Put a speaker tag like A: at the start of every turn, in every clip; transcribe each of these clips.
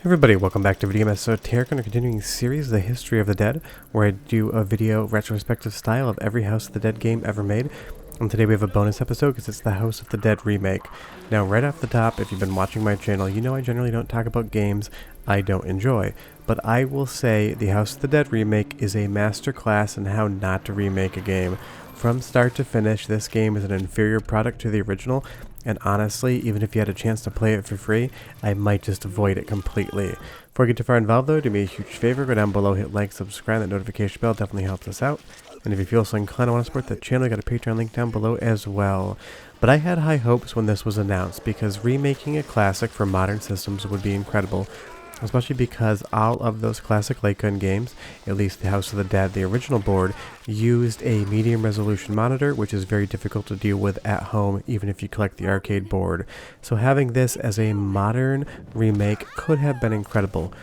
A: Everybody, welcome back to Video Esoteric on a continuing series, The History of the Dead, where I do a video retrospective style of every House of the Dead game ever made. And today we have a bonus episode because it's the House of the Dead Remake. Now, right off the top, if you've been watching my channel, you know I generally don't talk about games I don't enjoy. But I will say the House of the Dead Remake is a masterclass in how not to remake a game. From start to finish, this game is an inferior product to the original, and honestly, even if you had a chance to play it for free, I might just avoid it completely. Before I get too far involved though, do me a huge favor, go down below, hit like, subscribe, that notification bell definitely helps us out. And if you feel so inclined, I want to support the channel, I got a Patreon link down below as well. But I had high hopes when this was announced, because remaking a classic for modern systems would be incredible. Especially because all of those classic light gun games, at least the House of the Dead, the original board, used a medium resolution monitor, which is very difficult to deal with at home, even if you collect the arcade board. So having this as a modern remake could have been incredible.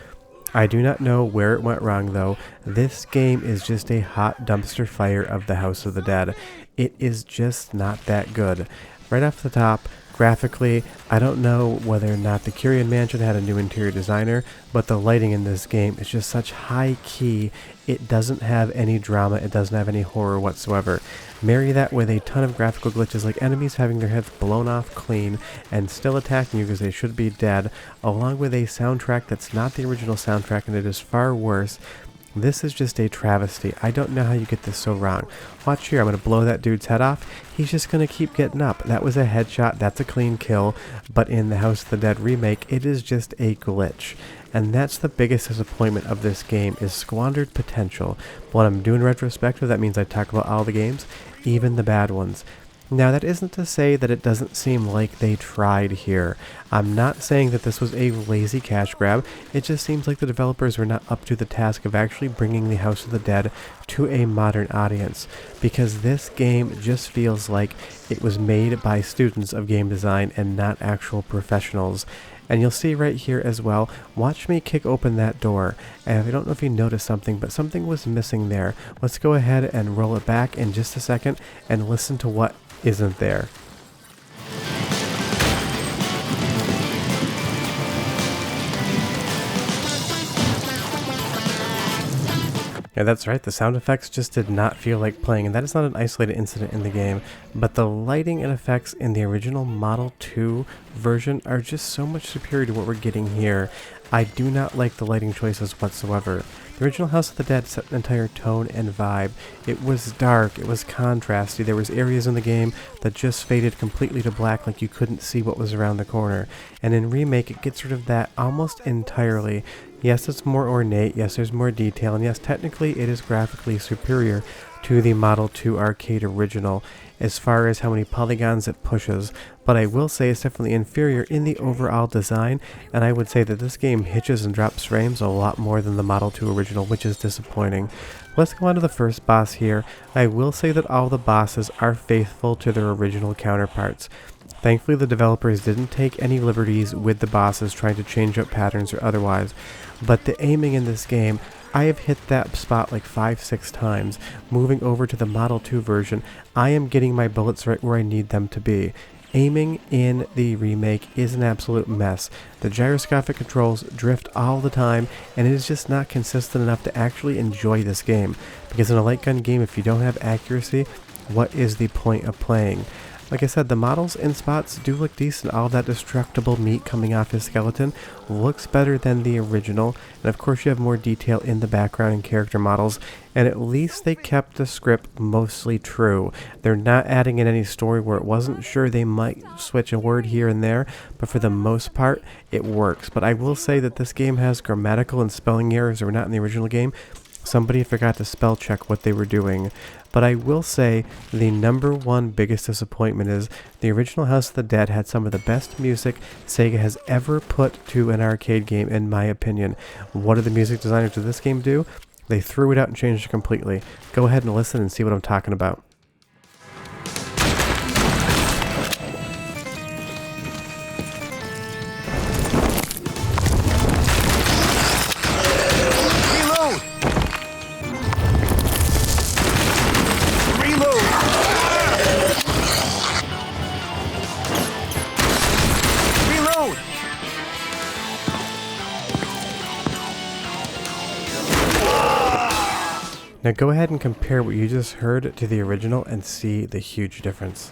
A: I do not know where it went wrong though. This game is just a hot dumpster fire of the House of the Dead. It is just not that good. Right off the top, graphically, I don't know whether or not the Curian Mansion had a new interior designer, but the lighting in this game is just such high key. It doesn't have any drama, it doesn't have any horror whatsoever. Marry that with a ton of graphical glitches like enemies having their heads blown off clean and still attacking you because they should be dead, along with a soundtrack that's not the original soundtrack and it is far worse. This is just a travesty. I don't know how you get this so wrong. Watch here, I'm going to blow that dude's head off. He's just going to keep getting up. That was a headshot, that's a clean kill, but in the House of the Dead remake, it is just a glitch. And that's the biggest disappointment of this game, is squandered potential. When I'm doing retrospective, that means I talk about all the games, even the bad ones. Now, that isn't to say that it doesn't seem like they tried here. I'm not saying that this was a lazy cash grab. It just seems like the developers were not up to the task of actually bringing the House of the Dead to a modern audience, because this game just feels like it was made by students of game design and not actual professionals. And you'll see right here as well, watch me kick open that door. And I don't know if you noticed something, but something was missing there. Let's go ahead and roll it back in just a second and listen to what isn't there. Yeah, that's right, the sound effects just did not feel like playing, and that is not an isolated incident in the game, but the lighting and effects in the original Model 2 version are just so much superior to what we're getting here. I do not like the lighting choices whatsoever. The original House of the Dead set an entire tone and vibe. It was dark, it was contrasty, there was areas in the game that just faded completely to black like you couldn't see what was around the corner. And in Remake, it gets rid of that almost entirely. Yes, it's more ornate, yes, there's more detail, and yes, technically it is graphically superior to the Model 2 arcade original as far as how many polygons it pushes, but I will say it's definitely inferior in the overall design, and I would say that this game hitches and drops frames a lot more than the Model 2 original, which is disappointing. Let's go on to the first boss here. I will say that all the bosses are faithful to their original counterparts. Thankfully, the developers didn't take any liberties with the bosses trying to change up patterns or otherwise, but the aiming in this game, I have hit that spot like 5-6 times. Moving over to the Model 2 version, I am getting my bullets right where I need them to be. Aiming in the remake is an absolute mess. The gyroscopic controls drift all the time, and it is just not consistent enough to actually enjoy this game. Because in a light gun game, if you don't have accuracy, what is the point of playing? Like I said, the models in spots do look decent. All that destructible meat coming off his skeleton looks better than the original. And of course you have more detail in the background and character models. And at least they kept the script mostly true. They're not adding in any story where it wasn't sure. They might switch a word here and there, but for the most part, it works. But I will say that this game has grammatical and spelling errors that were not in the original game. Somebody forgot to spell check what they were doing. But I will say the number one biggest disappointment is the original House of the Dead had some of the best music Sega has ever put to an arcade game, in my opinion. What did the music designers of this game do? They threw it out and changed it completely. Go ahead and listen and see what I'm talking about. Now go ahead and compare what you just heard to the original and see the huge difference.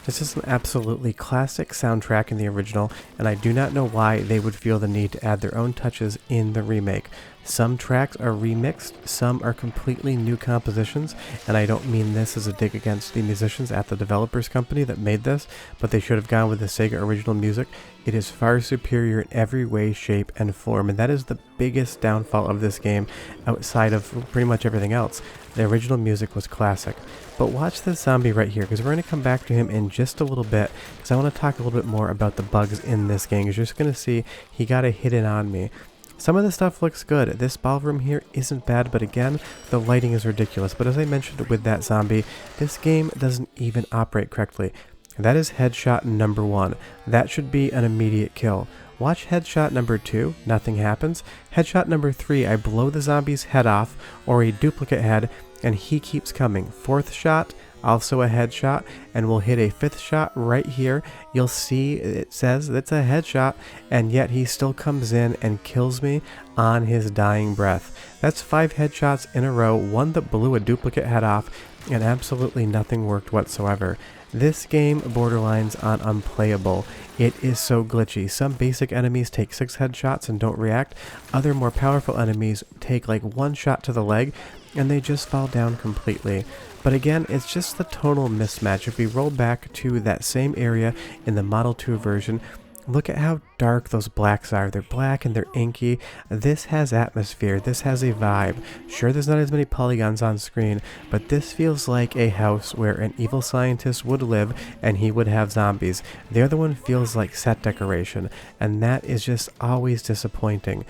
A: This is an absolutely classic soundtrack in the original, and I do not know why they would feel the need to add their own touches in the remake. Some tracks are remixed, some are completely new compositions, and I don't mean this as a dig against the musicians at the developers company that made this, but they should have gone with the Sega original music. It is far superior in every way, shape, and form, and that is the biggest downfall of this game outside of pretty much everything else. The original music was classic. But watch this zombie right here, because we're going to come back to him in just a little bit, because I want to talk a little bit more about the bugs in this game, because you're just going to see he got a hidden on me. Some of the stuff looks good. This ballroom here isn't bad, but again, the lighting is ridiculous. But as I mentioned with that zombie, this game doesn't even operate correctly. That is headshot number 1. That should be an immediate kill. Watch headshot number 2, nothing happens. Headshot number 3, I blow the zombie's head off, or a duplicate head, and he keeps coming. 4th shot, also a headshot, and we'll hit a 5th shot right here. You'll see it says it's a headshot, and yet he still comes in and kills me on his dying breath. That's 5 headshots in a row, one that blew a duplicate head off, and absolutely nothing worked whatsoever. This game borderlines on unplayable. It is so glitchy. Some basic enemies take 6 headshots and don't react. Other more powerful enemies take like 1 shot to the leg, and they just fall down completely. But again, it's just the tonal mismatch. If we roll back to that same area in the Model 2 version, look at how dark those blacks are. They're black and they're inky. This has atmosphere. This has a vibe. Sure, there's not as many polygons on screen, but this feels like a house where an evil scientist would live and he would have zombies. The other one feels like set decoration, and that is just always disappointing.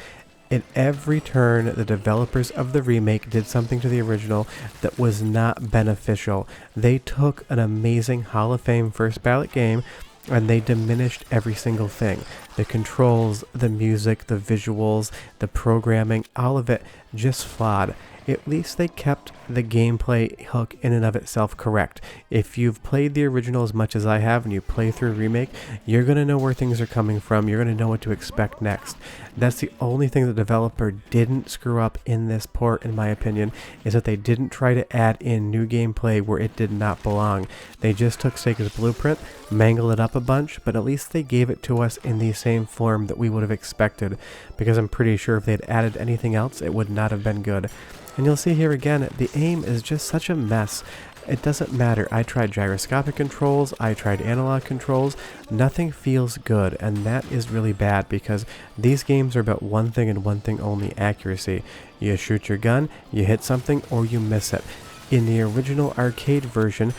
A: At every turn, the developers of the remake did something to the original that was not beneficial. They took an amazing Hall of Fame first ballot game and they diminished every single thing. The controls, the music, the visuals, the programming, all of it just flawed. At least they kept the gameplay hook in and of itself correct. If you've played the original as much as I have and you play through Remake, you're going to know where things are coming from. You're going to know what to expect next. That's the only thing the developer didn't screw up in this port, in my opinion, is that they didn't try to add in new gameplay where it did not belong. They just took Sega's blueprint, mangled it up a bunch, but at least they gave it to us in the same form that we would have expected, because I'm pretty sure if they'd added anything else, it would not have been good. And you'll see here again, the aim is just such a mess. It doesn't matter. I tried gyroscopic controls, I tried analog controls, nothing feels good, and that is really bad because these games are about one thing and one thing only: accuracy. You shoot your gun, you hit something, or you miss it. In the original arcade version,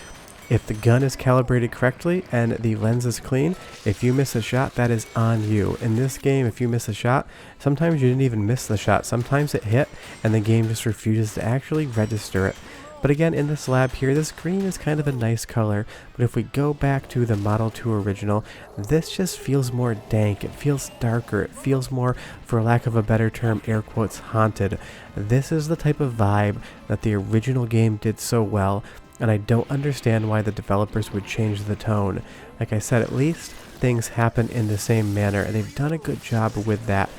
A: if the gun is calibrated correctly and the lens is clean, if you miss a shot, that is on you. In this game, if you miss a shot, sometimes you didn't even miss the shot. Sometimes it hit and the game just refuses to actually register it. But again, in this lab here, this green is kind of a nice color, but if we go back to the Model 2 original, this just feels more dank. It feels darker. It feels more, for lack of a better term, air quotes, haunted. This is the type of vibe that the original game did so well, and I don't understand why the developers would change the tone. Like I said, at least things happen in the same manner, and they've done a good job with that.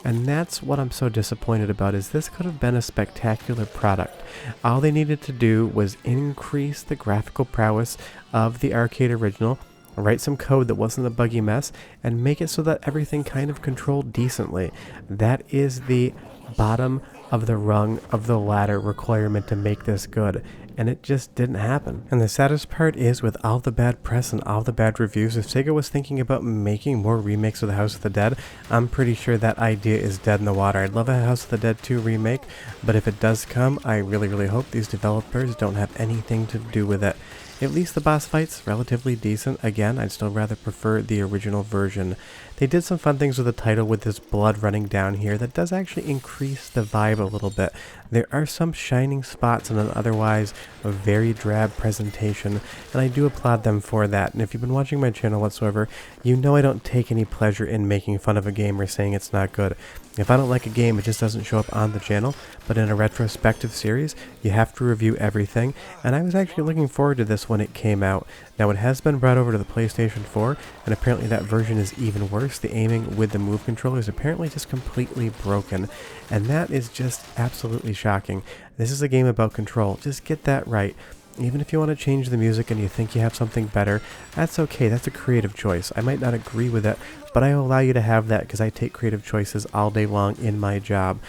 A: And that's what I'm so disappointed about, is this could have been a spectacular product. All they needed to do was increase the graphical prowess of the arcade original, write some code that wasn't a buggy mess, and make it so that everything kind of controlled decently. That is the bottom of the rung of the ladder requirement to make this good, and it just didn't happen. And the saddest part is, with all the bad press and all the bad reviews, if Sega was thinking about making more remakes of the House of the Dead, I'm pretty sure that idea is dead in the water. I'd love a House of the Dead 2 remake, but if it does come, I really hope these developers don't have anything to do with it. At least the boss fight's relatively decent. Again, I'd still rather prefer the original version. They did some fun things with the title with this blood running down here that does actually increase the vibe a little bit. There are some shining spots in an otherwise a very drab presentation, and I do applaud them for that. And if you've been watching my channel whatsoever, you know I don't take any pleasure in making fun of a game or saying it's not good. If I don't like a game, it just doesn't show up on the channel, but in a retrospective series, you have to review everything, and I was actually looking forward to this when it came out. Now, it has been brought over to the PlayStation 4, and apparently that version is even worse. The aiming with the Move controller is apparently just completely broken, and that is just absolutely shocking. This is a game about control. Just get that right. Even if you want to change the music and you think you have something better, that's okay. That's a creative choice. I might not agree with it, but I will allow you to have that because I take creative choices all day long in my job.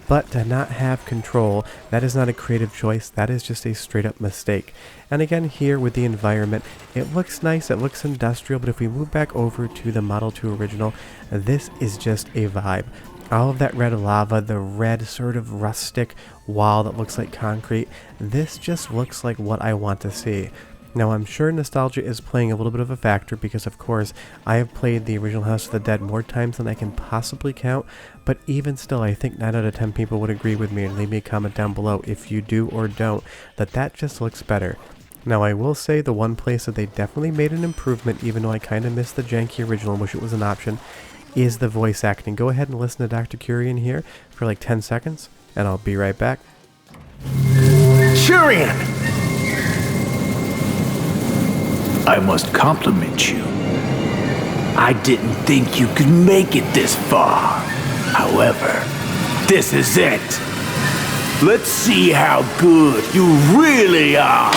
A: But to not have control, that is not a creative choice, that is just a straight up mistake. And again here with the environment, it looks nice, it looks industrial, but if we move back over to the Model 2 original, this is just a vibe. All of that red lava, the red sort of rustic wall that looks like concrete, this just looks like what I want to see. Now, I'm sure nostalgia is playing a little bit of a factor because, of course, I have played the original House of the Dead more times than I can possibly count, but even still, I think 9 out of 10 people would agree with me, and leave me a comment down below if you do or don't, that just looks better. Now, I will say the one place that they definitely made an improvement, even though I kind of missed the janky original and wish it was an option, is the voice acting. Go ahead and listen to Dr. Curian here for like 10 seconds, and I'll be right back.
B: Curian! I must compliment you. I didn't think you could make it this far. However, this is it. Let's see how good you really are.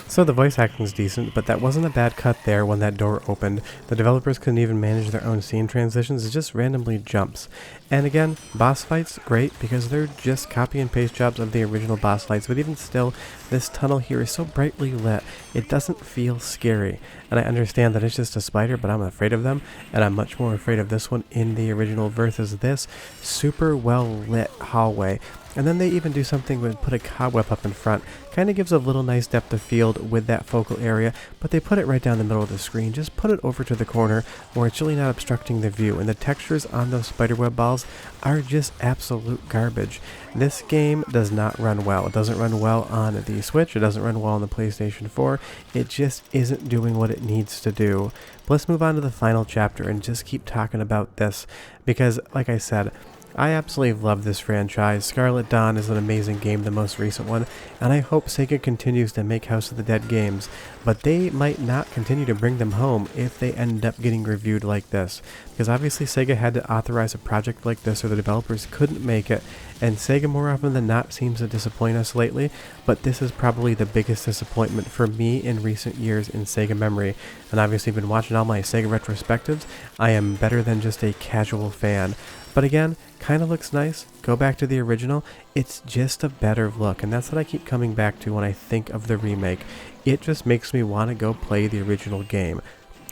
A: So the voice acting is decent, but that wasn't a bad cut there when that door opened. The developers couldn't even manage their own scene transitions, it just randomly jumps. And again, boss fights, great, because they're just copy and paste jobs of the original boss fights, but even still, this tunnel here is so brightly lit, it doesn't feel scary. And I understand that it's just a spider, but I'm afraid of them, and I'm much more afraid of this one in the original versus this super well lit hallway. And then they even do something with put a cobweb up in front. Kind of gives a little nice depth of field with that focal area, but they put it right down the middle of the screen. Just put it over to the corner where it's really not obstructing the view. And the textures on those spiderweb balls are just absolute garbage. This game does not run well. It doesn't run well on the Switch. It doesn't run well on the PlayStation 4. It just isn't doing what it needs to do. But let's move on to the final chapter and just keep talking about this because, like I said, I absolutely love this franchise. Scarlet Dawn is an amazing game, the most recent one, and I hope Sega continues to make House of the Dead games, but they might not continue to bring them home if they end up getting reviewed like this, because obviously Sega had to authorize a project like this or the developers couldn't make it, and Sega more often than not seems to disappoint us lately, but this is probably the biggest disappointment for me in recent years in Sega memory, and obviously I've been watching all my Sega retrospectives. I am better than just a casual fan. But again, kind of looks nice. Go back to the original. It's just a better look, and that's what I keep coming back to when I think of the remake. It just makes me want to go play the original game.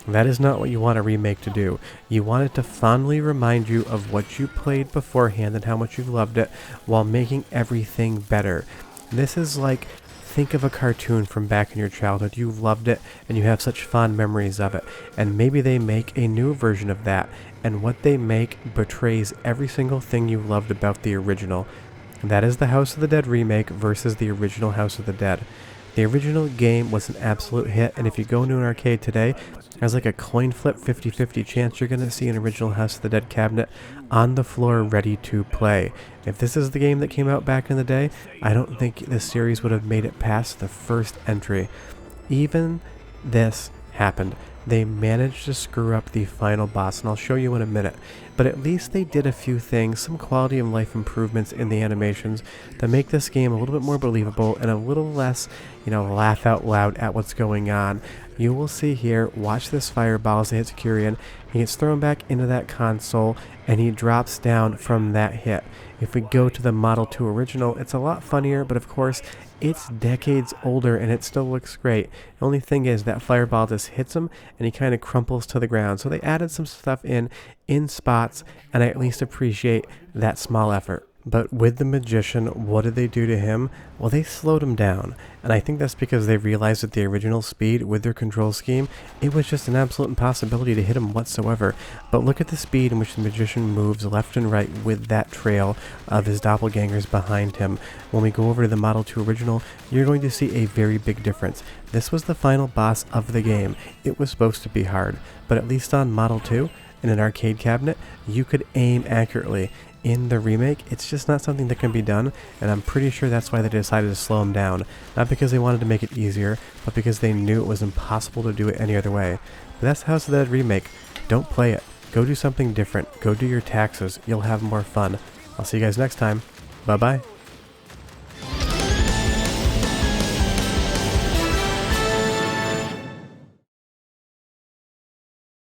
A: That is not what you want a remake to do. You want it to fondly remind you of what you played beforehand and how much you loved it while making everything better. This is like, think of a cartoon from back in your childhood. You loved it and you have such fond memories of it, and maybe they make a new version of that, and what they make betrays every single thing you loved about the original. That is the House of the Dead remake versus the original House of the Dead. The original game was an absolute hit, and if you go into an arcade today, there's like a coin flip 50-50 chance you're going to see an original House of the Dead cabinet on the floor ready to play. If this is the game that came out back in the day, I don't think this series would have made it past the first entry. Even this happened. They managed to screw up the final boss, and I'll show you in a minute. But at least they did a few things, some quality of life improvements in the animations to make this game a little bit more believable and a little less, laugh out loud at what's going on. You will see here, watch this fireball as it hits Curian. He gets thrown back into that console and he drops down from that hit. If we go to the Model 2 original, it's a lot funnier, but of course, it's decades older and it still looks great. The only thing is that fireball just hits him and he kind of crumples to the ground. So they added some stuff in spots, and I at least appreciate that small effort. But with the magician, what did they do to him? Well, they slowed him down, and I think that's because they realized that the original speed, with their control scheme, it was just an absolute impossibility to hit him whatsoever. But look at the speed in which the magician moves left and right with that trail of his doppelgangers behind him. When we go over to the Model 2 original, you're going to see a very big difference. This was the final boss of the game. It was supposed to be hard, but at least on Model 2, in an arcade cabinet, you could aim accurately. In the remake, it's just not something that can be done, and I'm pretty sure that's why they decided to slow him down. Not because they wanted to make it easier, but because they knew it was impossible to do it any other way. But that's the House of the Dead remake. Don't play it. Go do something different. Go do your taxes. You'll have more fun. I'll see you guys next time. Bye-bye.